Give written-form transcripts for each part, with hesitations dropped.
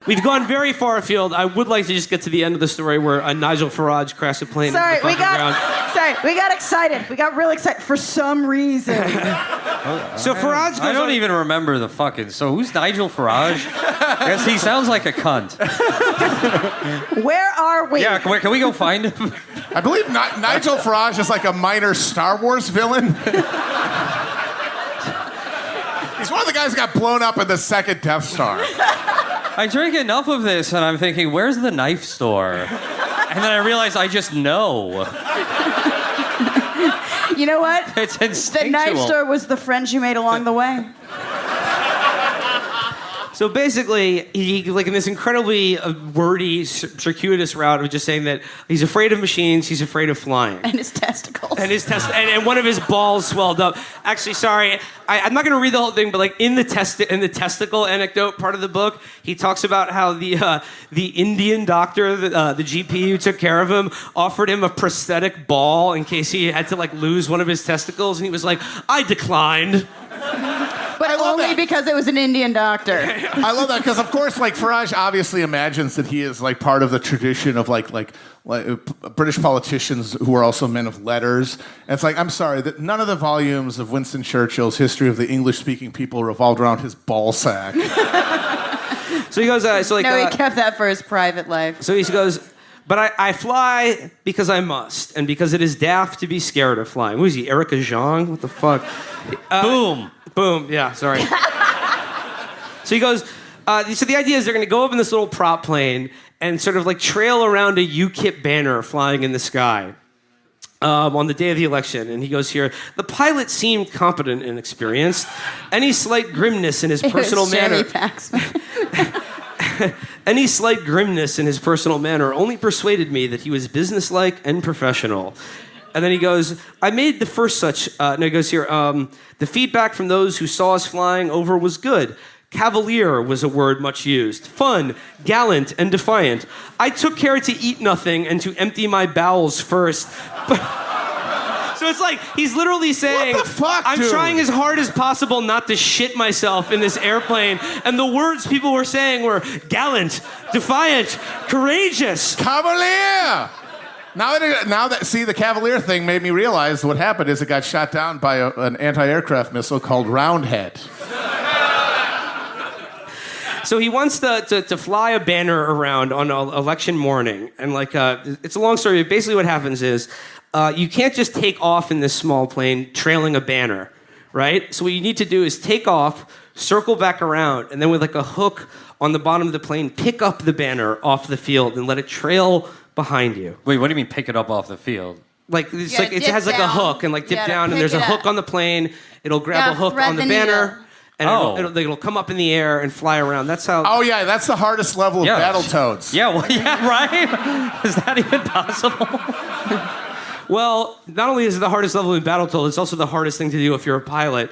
We've gone very far afield. I would like to just get to the end of the story where Nigel Farage crashed a plane. Sorry, we got excited. We got real excited for some reason. So Farage goes I don't even remember the fucking... So who's Nigel Farage? Because he sounds like a cunt. Where are we? Yeah, can we go find him? I believe Nigel Farage is like a minor Star Wars villain. He's one of the guys who got blown up in the second Death Star. I drink enough of this, and I'm thinking, where's the knife store? And then I realize I just know. You know what? It's instinctual. The knife store was the friends you made along the way. So basically, he, like in this incredibly wordy, circuitous route of just saying that he's afraid of machines, he's afraid of flying. And his testicles. And one of his balls swelled up. Actually, sorry, I'm not going to read the whole thing, but like in the testicle anecdote part of the book, he talks about how the Indian doctor, the GP who took care of him, offered him a prosthetic ball in case he had to like lose one of his testicles, and he was like, I declined. But only because it was an Indian doctor. I love that because, of course, like Farage obviously imagines that he is like part of the tradition of like British politicians who are also men of letters. And it's like, I'm sorry, that none of the volumes of Winston Churchill's History of the English-Speaking People revolved around his ball sack. So he goes, he kept that for his private life. So he goes, but I fly because I must, and because it is daft to be scared of flying. Who is he, Erica Zhang? What the fuck? Boom, yeah, sorry. So he goes, so the idea is they're going to go up in this little prop plane and sort of like trail around a Ukip banner flying in the sky on the day of the election. And he goes here, the pilot seemed competent and experienced. Any slight grimness in his personal manner... Any slight grimness in his personal manner only persuaded me that he was businesslike and professional. And then he goes, I made the first such... he goes here, the feedback from those who saw us flying over was good. Cavalier was a word much used. Fun, gallant, and defiant. I took care to eat nothing and to empty my bowels first. So it's like, he's literally saying, what the fuck, I'm dude? trying as hard as possible not to shit myself in this airplane. And the words people were saying were gallant, defiant, courageous. Cavalier! Now that see, the Cavalier thing made me realize what happened is it got shot down by an anti-aircraft missile called Roundhead. So he wants to fly a banner around on election morning. And like, it's a long story, but basically what happens is you can't just take off in this small plane trailing a banner, right? So what you need to do is take off, circle back around, and then with like a hook on the bottom of the plane, pick up the banner off the field and let it trail behind you. Wait, what do you mean pick it up off the field? Like it's like it has like a hook and like dip down, and there's a hook on the plane. It'll grab a hook on the banner, and it'll come up in the air and fly around. That's how. Oh yeah, that's the hardest level of Battletoads. Yeah, well, yeah, right. Is that even possible? Well, not only is it the hardest level in Battletoads, it's also the hardest thing to do if you're a pilot.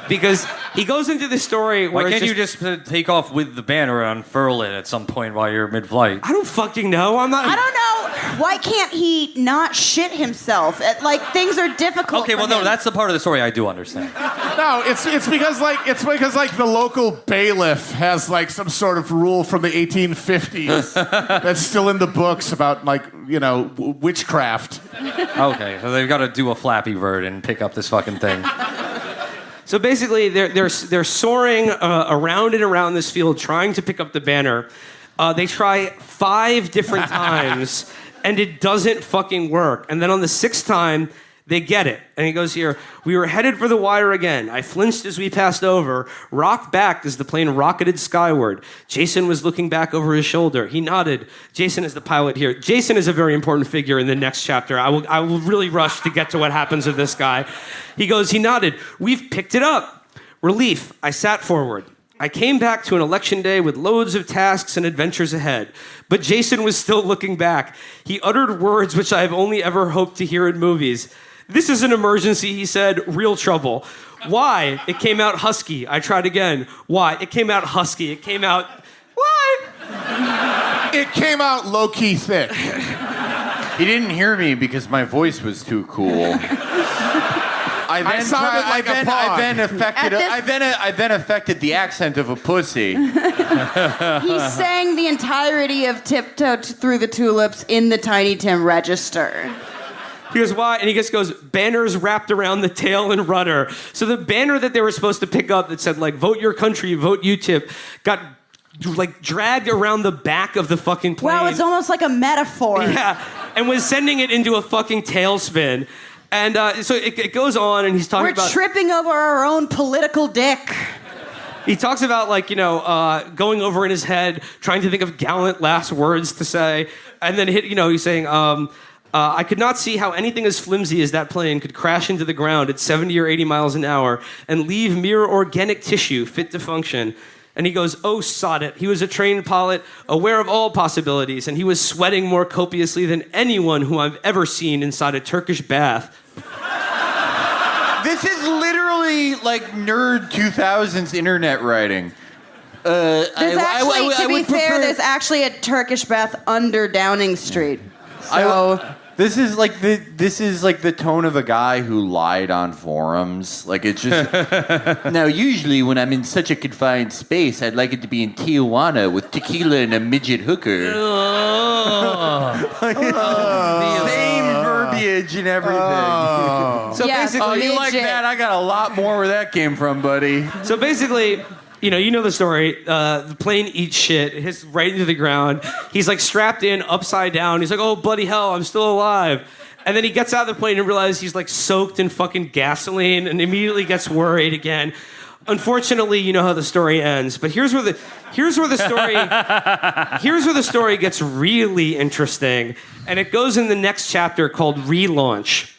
Because he goes into this story where Why can't you just take off with the banner and unfurl it at some point while you're mid-flight? I don't fucking know. I don't know. Why can't he not shit himself? Like, things are difficult. Okay, well, no, that's the part of the story I do understand. No, it's because the local bailiff has like some sort of rule from the 1850s that's still in the books about like, you know, witchcraft. Okay, so they've got to do a Flappy Bird and pick up this fucking thing. So basically, they're soaring around and around this field, trying to pick up the banner. They try 5 different times, and it doesn't fucking work. And then on the 6th time, they get it. And he goes here, we were headed for the wire again. I flinched as we passed over, rocked back as the plane rocketed skyward. Jason was looking back over his shoulder. He nodded. Jason is the pilot here. Jason is a very important figure in the next chapter. I will really rush to get to what happens with this guy. He goes, he nodded. We've picked it up. Relief. I sat forward. I came back to an election day with loads of tasks and adventures ahead. But Jason was still looking back. He uttered words which I have only ever hoped to hear in movies. This is an emergency, he said. Real trouble. Why? It came out husky. I tried again. Why? It came out husky. It came out... Why? It came out low-key thick. He didn't hear me because my voice was too cool. I sounded like a pog. I then affected the accent of a pussy. He sang the entirety of Tiptoe Through the Tulips in the Tiny Tim register. He goes, why? And he just goes, banners wrapped around the tail and rudder. So the banner that they were supposed to pick up that said, like, vote your country, vote Ukip, got, like, dragged around the back of the fucking plane. Wow, it's almost like a metaphor. Yeah, and was sending it into a fucking tailspin. And so it goes on, and he's talking about... We're tripping over our own political dick. He talks about, like, going over in his head, trying to think of gallant last words to say. And then, he's saying... I could not see how anything as flimsy as that plane could crash into the ground at 70 or 80 miles an hour and leave mere organic tissue fit to function. And he goes, oh, sod it. He was a trained pilot, aware of all possibilities, and he was sweating more copiously than anyone who I've ever seen inside a Turkish bath. This is literally like nerd 2000s internet writing. There's actually a Turkish bath under Downing Street. So... This is like the tone of a guy who lied on forums. Like, it's just... Now, usually when I'm in such a confined space, I'd like it to be in Tijuana with tequila and a midget hooker. Same verbiage and everything. So basically... you like that? I got a lot more where that came from, buddy. So basically... You know the story. The plane eats shit. It hits right into the ground. He's like strapped in, upside down. He's like, oh, bloody hell, I'm still alive. And then he gets out of the plane and realizes he's like soaked in fucking gasoline and immediately gets worried again. Unfortunately, you know how the story ends. But here's where the story gets really interesting. And it goes in the next chapter called Relaunch.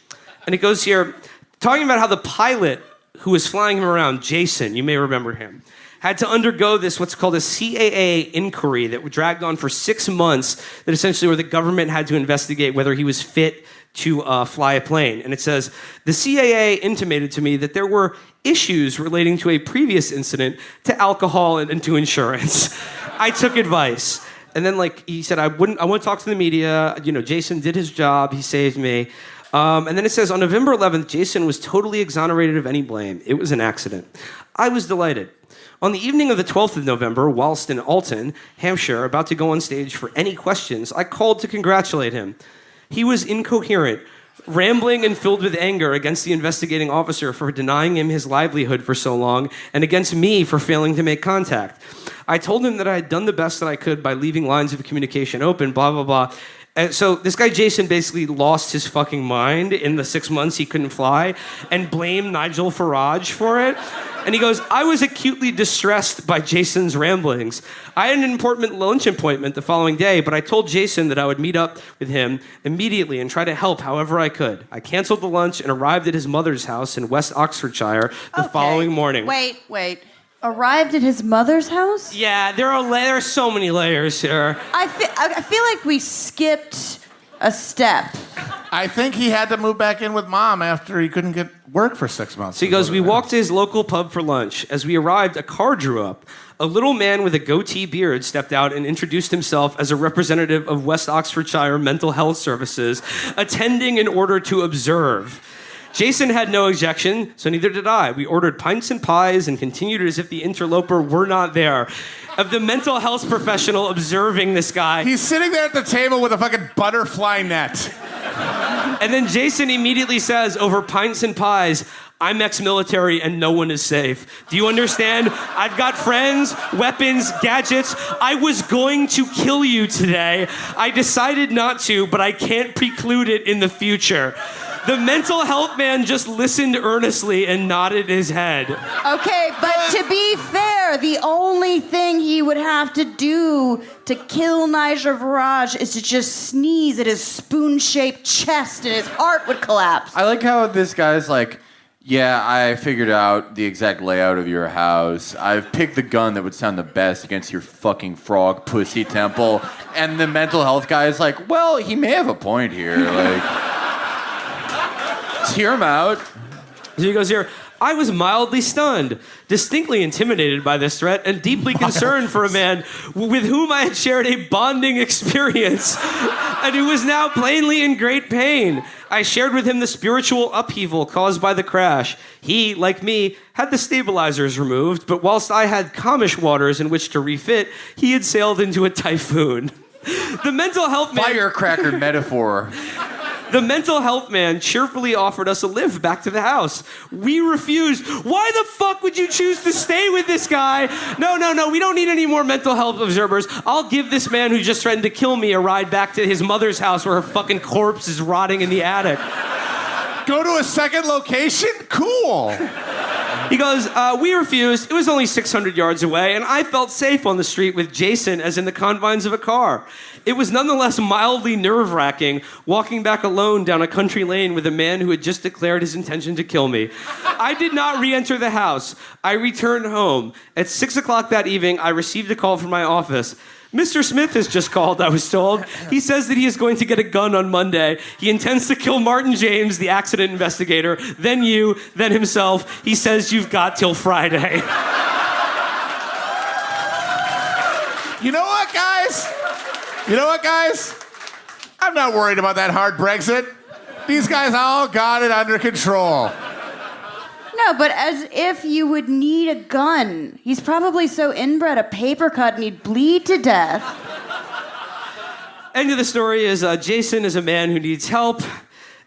And it goes here talking about how the pilot who was flying him around, Jason, you may remember him, had to undergo what's called a CAA inquiry that dragged on for 6 months, that essentially where the government had to investigate whether he was fit to fly a plane. And it says, the CAA intimated to me that there were issues relating to a previous incident, to alcohol, and to insurance. I took advice. And then, he said, I want to talk to the media. Jason did his job. He saved me. And then it says, on November 11th, Jason was totally exonerated of any blame. It was an accident. I was delighted. On the evening of the 12th of November, whilst in Alton, Hampshire, about to go on stage for any questions, I called to congratulate him. He was incoherent, rambling and filled with anger against the investigating officer for denying him his livelihood for so long, and against me for failing to make contact. I told him that I had done the best that I could by leaving lines of communication open, blah, blah, blah. And so this guy, Jason, basically lost his fucking mind in the 6 months he couldn't fly and blamed Nigel Farage for it. And he goes, I was acutely distressed by Jason's ramblings. I had an important lunch appointment the following day, but I told Jason that I would meet up with him immediately and try to help however I could. I canceled the lunch and arrived at his mother's house in West Oxfordshire the following morning. Wait. Arrived at his mother's house? Yeah, there are so many layers here. I feel like we skipped a step. I think he had to move back in with mom after he couldn't get work for 6 months. So he goes, we walked to his local pub for lunch. As we arrived, a car drew up. A little man with a goatee beard stepped out and introduced himself as a representative of West Oxfordshire Mental Health Services, attending in order to observe. Jason had no objection, so neither did I. We ordered pints and pies and continued as if the interloper were not there. Of the mental health professional observing this guy. He's sitting there at the table with a fucking butterfly net. And then Jason immediately says, over pints and pies, I'm ex-military and no one is safe. Do you understand? I've got friends, weapons, gadgets. I was going to kill you today. I decided not to, but I can't preclude it in the future. The mental health man just listened earnestly and nodded his head. Okay, but to be fair, the only thing he would have to do to kill Nigel Farage is to just sneeze at his spoon-shaped chest and his heart would collapse. I like how this guy's like, yeah, I figured out the exact layout of your house. I've picked the gun that would sound the best against your fucking frog pussy temple. And the mental health guy is like, well, he may have a point here. Let's hear him out. So he goes here, I was mildly stunned, distinctly intimidated by this threat, and deeply concerned for a man with whom I had shared a bonding experience, and who was now plainly in great pain. I shared with him the spiritual upheaval caused by the crash. He, like me, had the stabilizers removed, but whilst I had calmish waters in which to refit, he had sailed into a typhoon. The mental health man... Firecracker metaphor. The mental health man cheerfully offered us a lift back to the house. We refused. Why the fuck would you choose to stay with this guy? No, we don't need any more mental health observers. I'll give this man who just threatened to kill me a ride back to his mother's house where her fucking corpse is rotting in the attic. Go to a second location? Cool. He goes, we refused. It was only 600 yards away, and I felt safe on the street with Jason as in the confines of a car. It was nonetheless mildly nerve-wracking walking back alone down a country lane with a man who had just declared his intention to kill me. I did not re-enter the house. I returned home. At 6 o'clock that evening, I received a call from my office. Mr. Smith has just called, I was told. He says that he is going to get a gun on Monday. He intends to kill Martin James, the accident investigator, then you, then himself. He says you've got till Friday. You know what, guys? I'm not worried about that hard Brexit. These guys all got it under control. No, but as if you would need a gun. He's probably so inbred a paper cut and he'd bleed to death. End of the story is Jason is a man who needs help,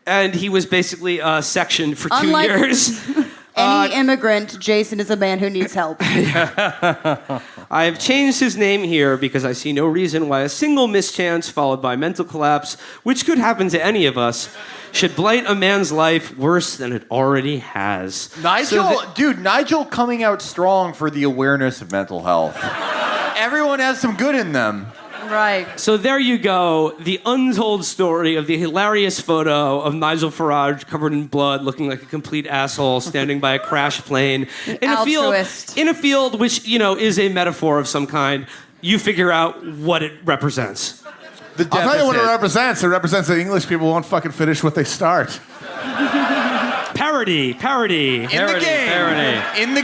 and he was basically sectioned for 2 years. Any immigrant, Jason is a man who needs help. I have changed his name here because I see no reason why a single mischance followed by mental collapse, which could happen to any of us, should blight a man's life worse than it already has. Nigel coming out strong for the awareness of mental health. Everyone has some good in them. Right. So there you go, the untold story of the hilarious photo of Nigel Farage covered in blood, looking like a complete asshole, standing by a crashed plane in a field which, is a metaphor of some kind. You figure out what it represents. I'll tell you what it represents. It represents that English people won't fucking finish what they start. Parody. In the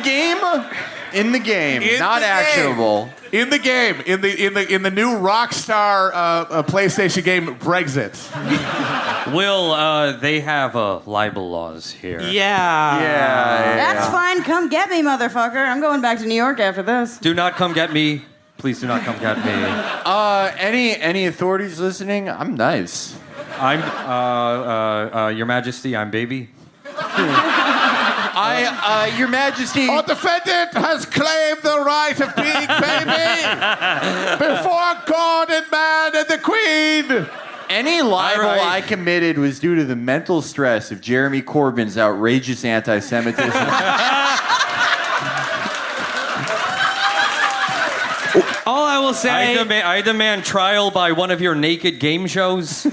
game. Not actionable. In the game. In the new Rockstar PlayStation game, Brexit. Will, they have libel laws here. Yeah. That's fine. Come get me, motherfucker. I'm going back to New York after this. Do not come get me. Please do not come get me. Any authorities listening? I'm nice. I'm, Your Majesty, I'm baby. Your Majesty. Our defendant has claimed the right of being baby before God and man and the Queen. Any libel I committed was due to the mental stress of Jeremy Corbyn's outrageous anti-Semitism. All I will say... I demand trial by one of your naked game shows.